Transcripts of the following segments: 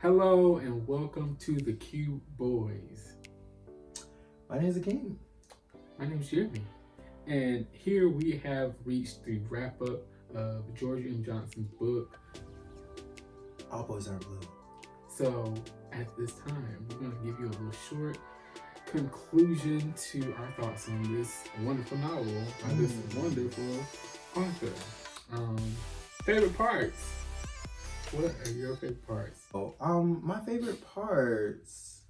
Hello and welcome to the Cube Boys. My name is Akeem. My name is Jeremy. And here we have reached the wrap up of George M. Johnson's book. All Boys Are Blue. So at this time, we're going to give you a little short conclusion to our thoughts on this wonderful novel by this wonderful author. Favorite parts? What are your favorite parts? My favorite parts.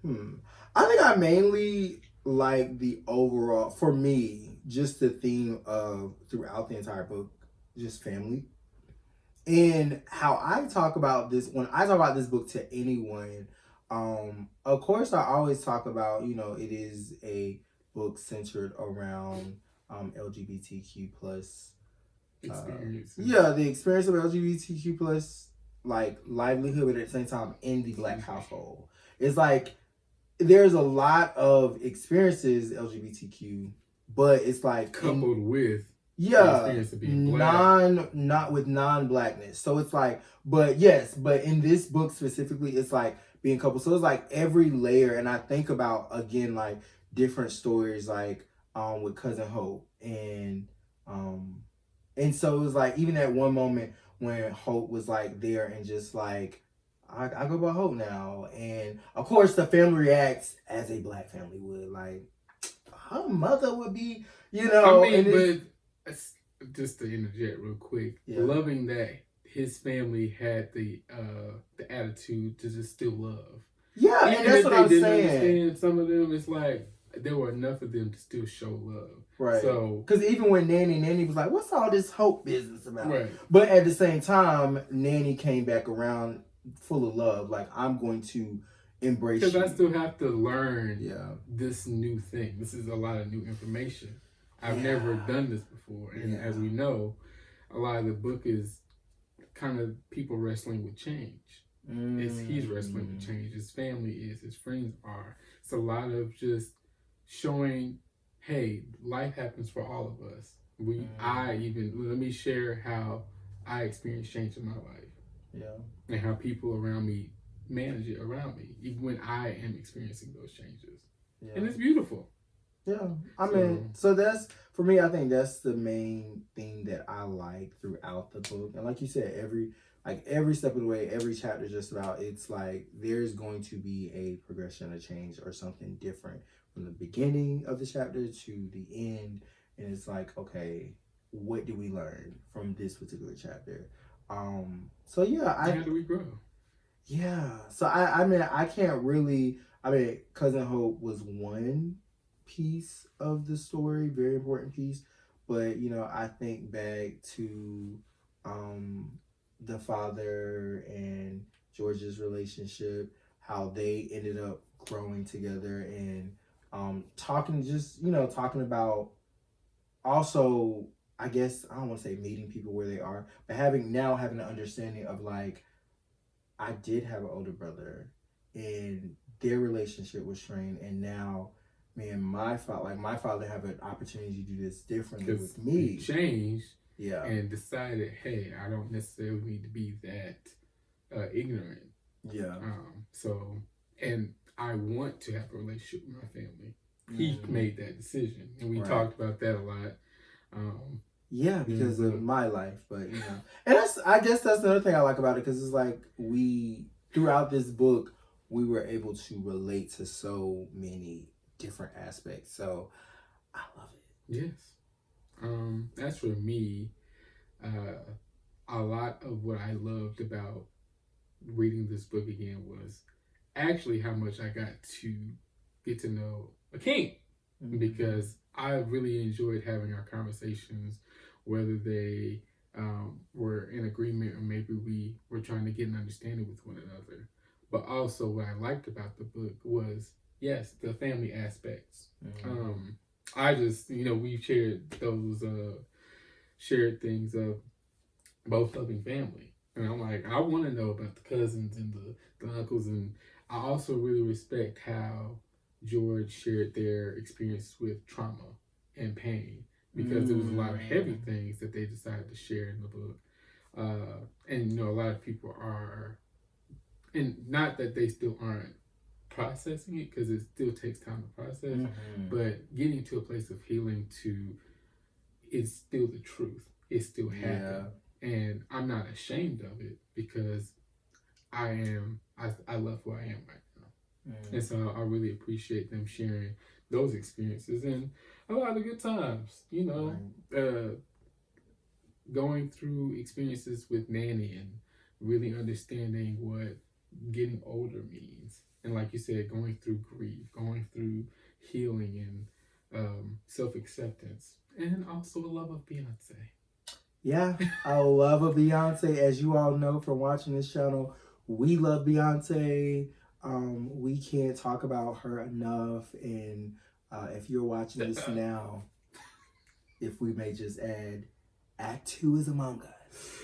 I think I mainly like the overall, for me, just the theme of throughout the entire book, just family. And how I talk about this, when I talk about this book to anyone, of course I always talk about, it is a book centered around LGBTQ plus the experience of LGBTQ plus like livelihood, but at the same time in the Black household. It's like there's a lot of experiences LGBTQ, but it's like coupled with the experience of being Black. not with non-Blackness. So it's like, but in this book specifically, it's like being coupled. So it's like every layer, and I think about again like different stories like with Cousin Hope and so it was like, even at one moment when Hope was like there and just like, I go by Hope now. And of course the family reacts as a Black family would. Like, her mother would be, but just to interject real quick, loving that his family had the attitude to just still love. Yeah, even and that's if what they I'm didn't saying. Understand some of them, it's like there were enough of them to still show love. Right. So, because even when Nanny was like, what's all this Hope business about? Right. But at the same time, Nanny came back around full of love. Like, I'm going to embrace you. Because I still have to learn this new thing. This is a lot of new information. I've never done this before. And as we know, a lot of the book is kind of people wrestling with change. He's wrestling with change. His family is. His friends are. It's a lot of just showing, hey, life happens for all of us. Let me share how I experienced change in my life. Yeah. And how people around me manage it around me, even when I am experiencing those changes. Yeah. And it's beautiful. Yeah. So that's, for me, I think that's the main thing that I like throughout the book. And like you said, every step of the way, every chapter just about, it's like there's going to be a progression, a change, or something different from the beginning of the chapter to the end. And it's like, okay, what do we learn from this particular chapter? How do we grow? Yeah. So I can't really, Cousin Hope was one piece of the story, very important piece. But, I think back to the father and George's relationship, how they ended up growing together and talking about also, I guess, I don't want to say meeting people where they are, but having an understanding of like, I did have an older brother and their relationship was strained, and now me and my father have an opportunity to do this differently with me. He changed and decided, hey, I don't necessarily need to be that ignorant. Yeah. And I want to have a relationship with my family. He made that decision, and we talked about that a lot. Because of my life, but and I guess that's another thing I like about it, because it's like throughout this book we were able to relate to so many different aspects. So I love it. Yes. As for me, a lot of what I loved about reading this book again was actually how much I got to get to know Akeem, because I really enjoyed having our conversations, whether they were in agreement or maybe we were trying to get an understanding with one another. But also what I liked about the book was, the family aspects. I just, we've shared those shared things of both loving family. And I'm like, I want to know about the cousins and the uncles. And I also really respect how George shared their experience with trauma and pain, because there was a lot of heavy things that they decided to share in the book. And, a lot of people are and not that they still aren't processing it, because it still takes time to process, but getting to a place of healing to it's still the truth. It still happened. And I'm not ashamed of it because I love who I am right now. And so I really appreciate them sharing those experiences and a lot of good times, you know, going through experiences with Nanny and really understanding what getting older means. And like you said, going through grief, going through healing and self-acceptance, and also a love of Beyonce. Yeah, I love a Beyonce. As you all know from watching this channel, we love Beyonce. We can't talk about her enough. And if you're watching this now, if we may just add, Act 2 is among us.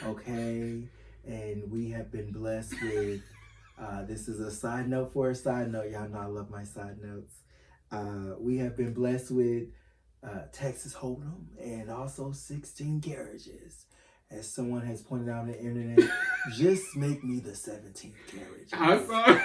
Okay? And we have been blessed with, this is a side note for a side note. Y'all know I love my side notes. We have been blessed with Texas Hold'em and also 16 carriages. As someone has pointed out on the internet, just make me the 17th carriage. I'm sorry.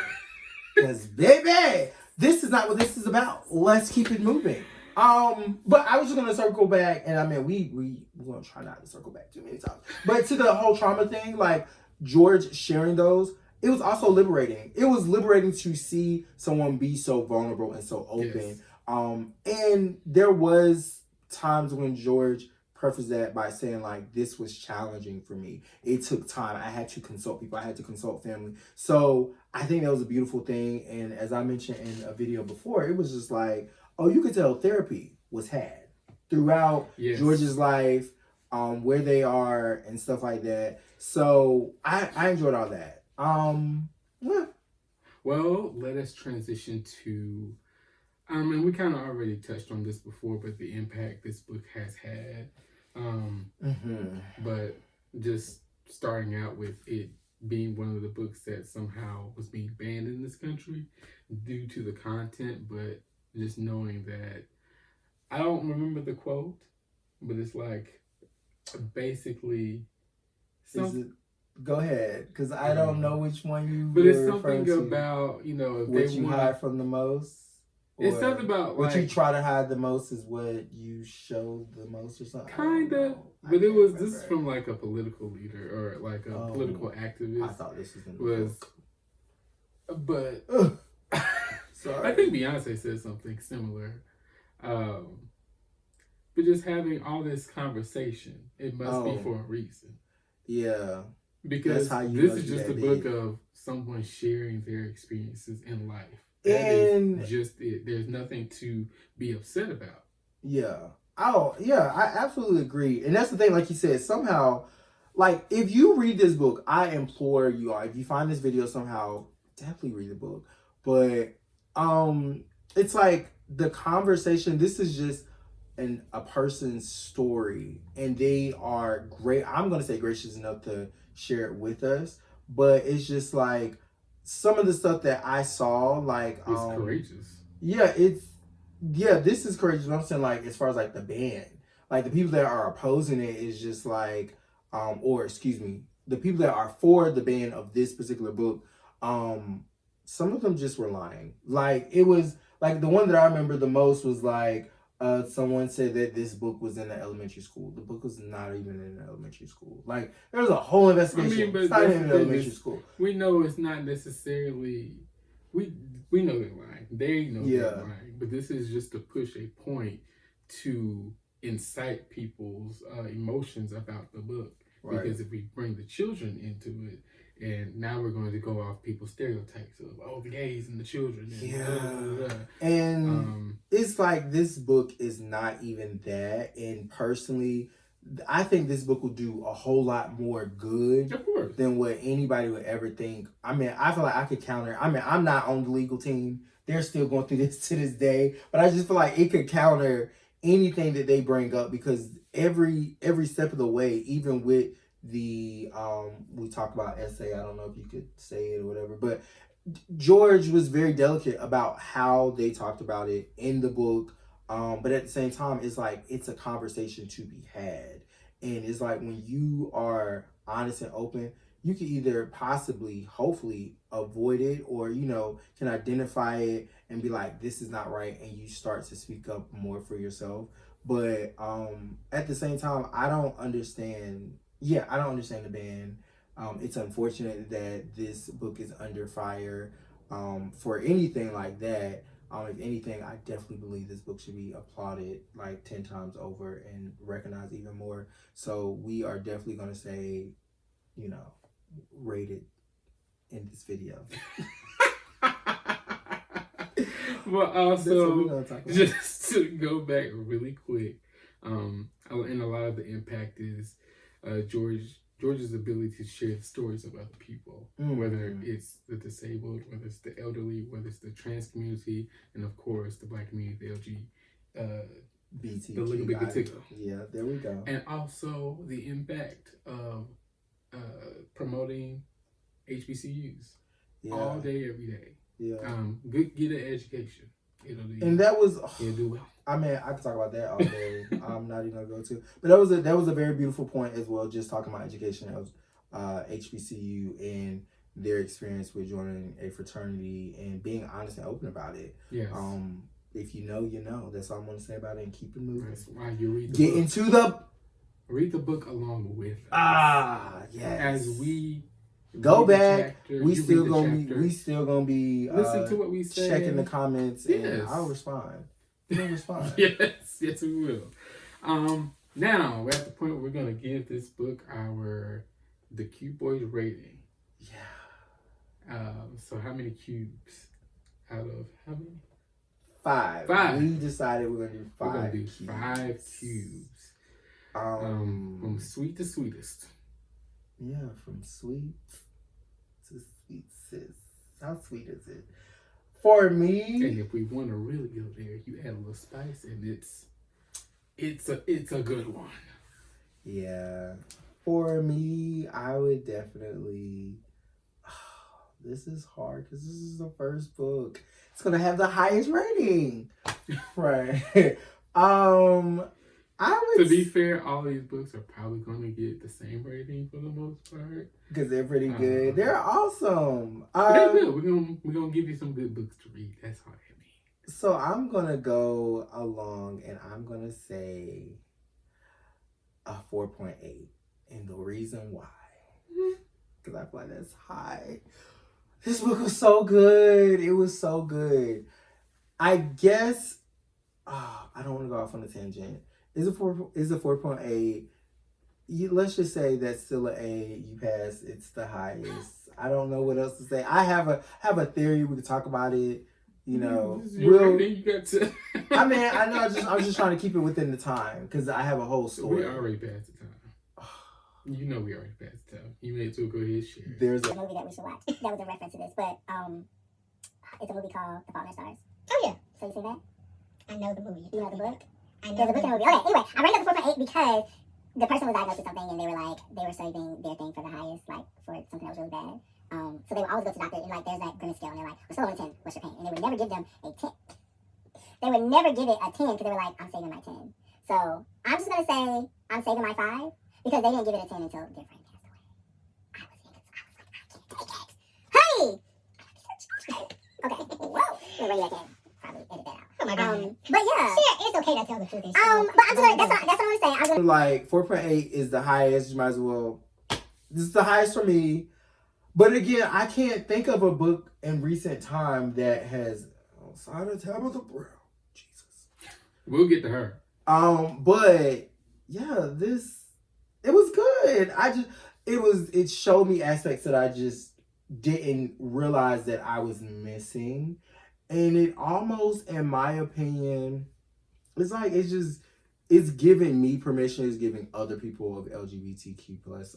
Because, baby, this is not what this is about. Let's keep it moving. But I was just gonna circle back, and I mean, we're gonna try not to circle back too many times. But to the whole trauma thing, like George sharing those, it was also liberating. It was liberating to see someone be so vulnerable and so open. Yes. And there was times when George prefaced that by saying, like, this was challenging for me. It took time. I had to consult people. I had to consult family. So I think that was a beautiful thing. And as I mentioned in a video before, it was just like, oh, you could tell therapy was had throughout George's life, where they are and stuff like that. So I enjoyed all that. Yeah. Well, let us transition to, and we kind of already touched on this before, but the impact this book has had. But just starting out with it being one of the books that somehow was being banned in this country due to the content, but just knowing that, I don't remember the quote, but it's like basically go ahead, because I don't know which one you but it's something about, you know, if what you hide from the most. It's something about what like, you try to hide the most is what you show the most or something. Kind of, but it was this is from like a political leader or like a political activist. I thought this was in the book. But sorry. I think Beyonce said something similar. But just having all this conversation, it must be for a reason. Yeah. Because this is just a book of someone sharing their experiences in life. That is just it. There's nothing to be upset about. Yeah. Oh, yeah, I absolutely agree. And that's the thing, like you said, somehow, like, if you read this book, I implore you all, if you find this video somehow, definitely read the book. But it's like the conversation, this is just a person's story, and they are great. I'm going to say gracious enough to share it with us, but it's just like some of the stuff that I saw, like it's courageous. Yeah, this is courageous. I'm saying, like, as far as like the ban, like the people that are opposing it is just like, or excuse me, the people that are for the ban of this particular book, some of them just were lying. Like, it was like the one that I remember the most was like, someone said that this book was in the elementary school. The book was not even in the elementary school. Like, there was a whole investigation. I mean, but it's not in the elementary school. We know it's not necessarily. We know they're lying. They know they're lying. But this is just to push a point to incite people's emotions about the book. Right. Because if we bring the children into it, and now we're going to go off people's stereotypes of, oh, the gays and the children. And And it's like, this book is not even that. And personally, I think this book will do a whole lot more good than what anybody would ever think. I mean, I feel like I could counter. I mean, I'm not on the legal team. They're still going through this to this day. But I just feel like it could counter anything that they bring up, because every step of the way, even with the we talked about essay, I don't know if you could say it or whatever, but George was very delicate about how they talked about it in the book, but at the same time, it's like, it's a conversation to be had. And it's like, when you are honest and open, you can either possibly, hopefully, avoid it, or can identify it and be like, this is not right, and you start to speak up more for yourself. But at the same time, I don't understand. Yeah, I don't understand the ban. It's unfortunate that this book is under fire for anything like that. If anything, I definitely believe this book should be applauded like 10 times over and recognized even more. So we are definitely going to say, rated in this video. Well, also, just to go back really quick, and a lot of the impact is George's ability to share the stories of other people, whether it's the disabled, whether it's the elderly, whether it's the trans community, and of course the Black community, the lgbtq. Yeah, there we go. And also the impact of promoting HBCUs all day, every day. Yeah. Get an education. And that was do well. I mean, I could talk about that all day. I'm not even gonna go to. But that was a very beautiful point as well, just talking about education of HBCU and their experience with joining a fraternity and being honest and open about it. Yes. If you know, you know. That's all I'm gonna say about it, and keep it moving. That's why you read the book. Read the book along with us. Yes. As we go back, we still gonna be listen to what we say, checking the comments, and I'll respond. You'll respond. yes, we will. Now we're at the point where we're gonna give this book the Cube Bois rating. Yeah. So how many cubes out of how many? 5. 5. We decided we're gonna do 5. We're gonna do 5 cubes. From sweet to sweetest. Yeah, from sweet to sweet, sis. How sweet is it? For me, and if we want to really go there, you add a little spice, and it's a good one. Yeah. For me, I would definitely. This is hard because this is the first book. It's gonna have the highest rating, right? I would. To be fair, all these books are probably going to get the same rating for the most part because they're pretty good. They're awesome. They're good. We're gonna give you some good books to read. That's all I mean. So I'm gonna go along, and I'm gonna say a 4.8, and the reason why, because I feel like that's high. This book was so good. It was so good. I guess. I don't want to go off on a tangent. Is a 4.8. Let's just say that's still an A. You pass. It's the highest. I don't know what else to say. I have a theory. We could talk about it. You know, you got to. I mean, I know. I'm just trying to keep it within the time because I have a whole story. We already passed the time. You know, we already passed the time. You may as well go ahead and share. There's a movie that we should watch. That was a reference to this, but it's a movie called The Fault in Our Stars. Oh yeah. So you seen that? I know the movie. You know the book? There's a book and a movie. Okay, anyway, I rated up to 4.8 because the person was diagnosed with something and they were saving their thing for the highest, like for something that was really bad. So they would always go to the doctor and like there's that Grimace scale and they're like, we're still on a 10, what's your pain? And they would never give them a 10. They would never give it a 10 because they were like, I'm saving my 10. So I'm just gonna say I'm saving my 5 because they didn't give it a 10 until their friend passed away. I was like, I can't take it. Hey! Okay, whoa. We're ready again. Probably edit that out. Oh my god. But yeah. It's okay to tell the truth. But I'm just that's what I'm saying. I'm gonna like 4.8 is the highest. You might as well. This is the highest for me. But again, I can't think of a book in recent time that has outside of Tabitha Brown. Jesus. We'll get to her. But yeah, it was good. It showed me aspects that I just didn't realize that I was missing. And it almost, in my opinion, it's like it's giving me permission, it's giving other people of LGBTQ plus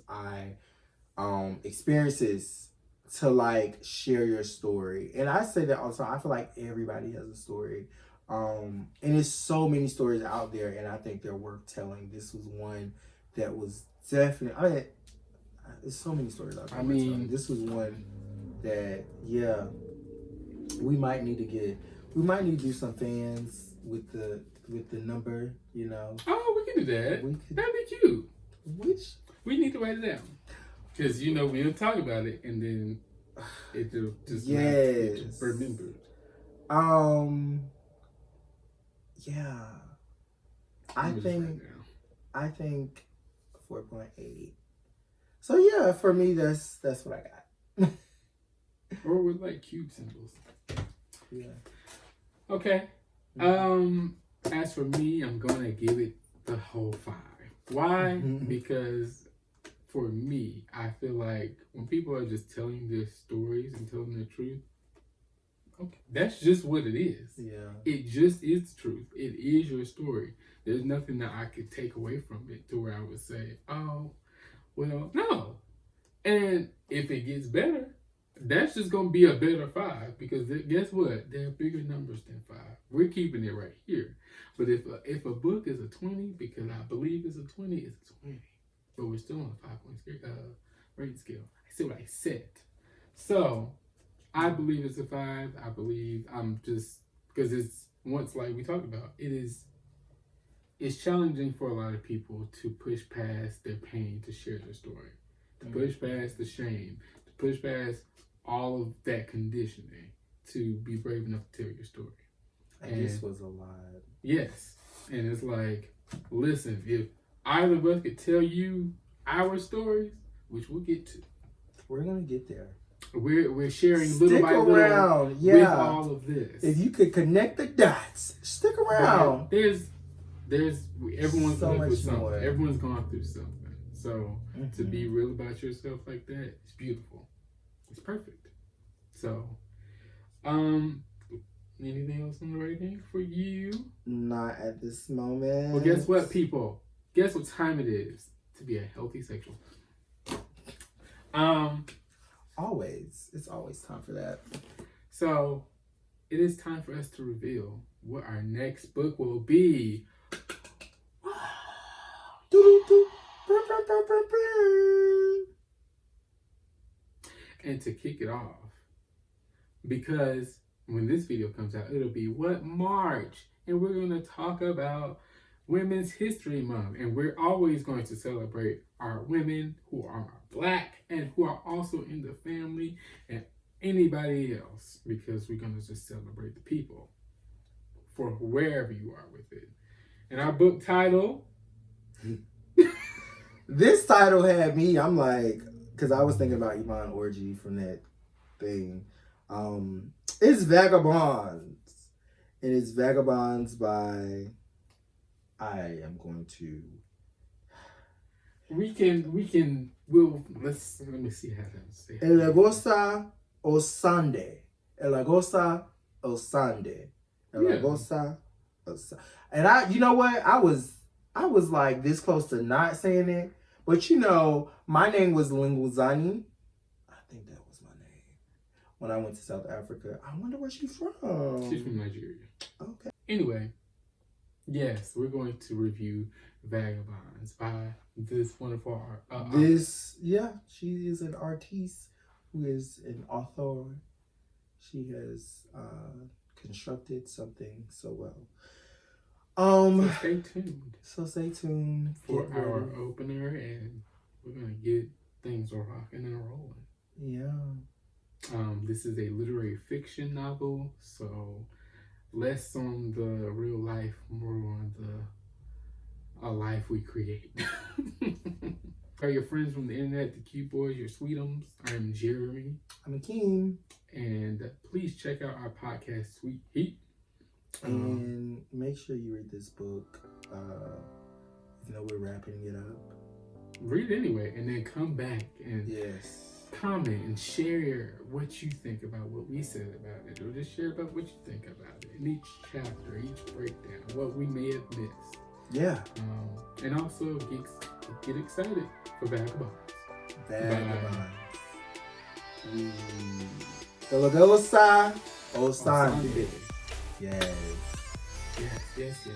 experiences to like share your story. And I say that also, I feel like everybody has a story. And there's so many stories out there, and I think they're worth telling. This was one that was definitely, there's so many stories out there. I mean, this was one that, yeah, we might need to do some fans with the number, you know. Oh, we can do that. That'd be cute. Which we need to write it down. Because we'll talk about it and then it'll just yes. remembered. Yeah. I think 4.8. So yeah, for me that's what I got. Or with like cube symbols. Yeah. Okay. As for me, I'm gonna give it the whole 5. Why? Because for me, I feel like when people are just telling their stories and telling the truth, okay, that's just what it is. Yeah. It just is the truth. It is your story. There's nothing that I could take away from it to where I would say, oh, well, no. And if it gets better, that's just going to be a better 5 because guess what? There are bigger numbers than 5. We're keeping it right here. But if a book is a 20, because I believe it's a 20, it's a 20. But we're still on a 5-point rating scale. I see what I said. So I believe it's a 5. I believe because it's once like we talked about, it's challenging for a lot of people to push past their pain to share their story, to push past the shame, to push past all of that conditioning to be brave enough to tell your story. And this was a lot. Yes. And it's like, listen, if either of us could tell you our stories, which we'll get to. We're going to get there. We're sharing stick little by around. little Yeah. with all of this. If you could connect the dots, stick around. There's everyone's so lived much with something. more. Everyone's gone through something. So to be real about yourself like that, it's beautiful. It's perfect. So, anything else on the rating for you? Not at this moment. Well, guess what, people? Guess what time it is to be a healthy sexual. Always. It's always time for that. So, it is time for us to reveal what our next book will be. And to kick it off, because when this video comes out, it'll be March, and we're going to talk about Women's History Month, and we're always going to celebrate our women who are Black and who are also in the family and anybody else, because we're going to just celebrate the people for wherever you are with it. And our book title, this title had me, I'm like, because I was thinking about Iman Orgy from that thing. It's Vagabonds. And it's Vagabonds by, let me see how to say it. Elagosa Osande. Elagosa Osande. Elagosa Osande. And you know what? I was like this close to not saying it. But my name was Linguzani. I think that was my name. When I went to South Africa. I wonder where she's from. She's from Nigeria. Okay. Anyway, yes, we're going to review Vagabonds by this wonderful she is an artiste who is an author. She has constructed something so well. So stay tuned. For our opener, and we're gonna get things rocking and rolling. Yeah. This is a literary fiction novel, so less on the real life, more on a life we create. Are your friends from the internet, the Cube Bois, your sweetums? I'm Jeremy. I'm Akeem. And please check out our podcast, Sweet Heat. And make sure you read this book. We're wrapping it up. Read it anyway, and then come back and comment and share what you think about what we said about it, or just share about what you think about it in each chapter, each breakdown, what we may have missed. Yeah. And also get excited for Vagabonds. Elagosa Osande. Yes. Yes.